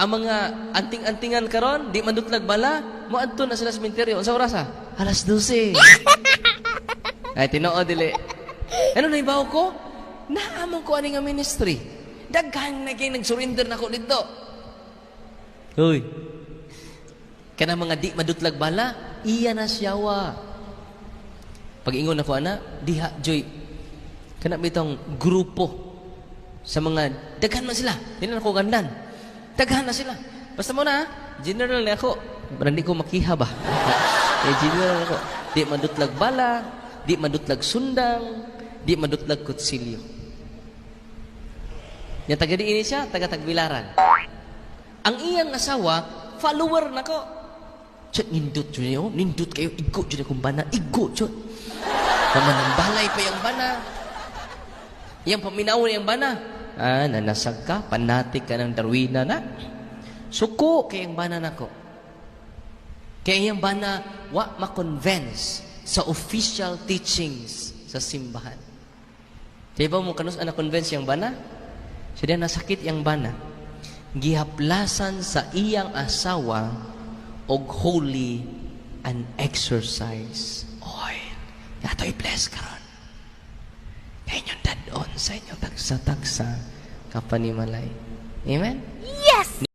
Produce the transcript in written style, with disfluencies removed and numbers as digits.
Ang mga anting-antingan karon, di madutlag bala, moadto na sila sa sementeryo. Unsa oras ha? 12:00. Ay tinoo dili. Ano na ibaw ko? Naamon ko ani nga ministry. Daghan na kay nag-surrender nako dito. Hoy. Kana mga di madutlag bala, iya na siyawa. Pag-ingon ako ana, diha joy. Kana bitong grupo sa mga daghan man sila. Dili na ako gandan. Daghan na sila. Basta mo na, general na ako. Pero hindi ko makiha ba? General ako. Di madutlag bala, di madutlag sundang, di madutlag kutsilyo. Yung taga diini siya, taga Tagbilaran. Ang iyang asawa, follower na ko. Chot, nindot yun yun. Nindot kayo, igo yun akong bana. Igo, chot. Pamanang balay pa yung bana. Yang paminaw na yung bana. Nanasag ka, panatik ka ng Darwina na. Suko kay yung bana nako. Kaya yung bana, wa ma-convince sa official teachings sa simbahan. Kaya ba mo kanus na-convince yung bana? Siya nasakit yung bana. Gihaplasan sa iyang asawa og holy and exercise oil. Yato i-bless karon. Kaya inyong dadon sa inyong tagsa-tagsa kapanimalay. Amen? Yes!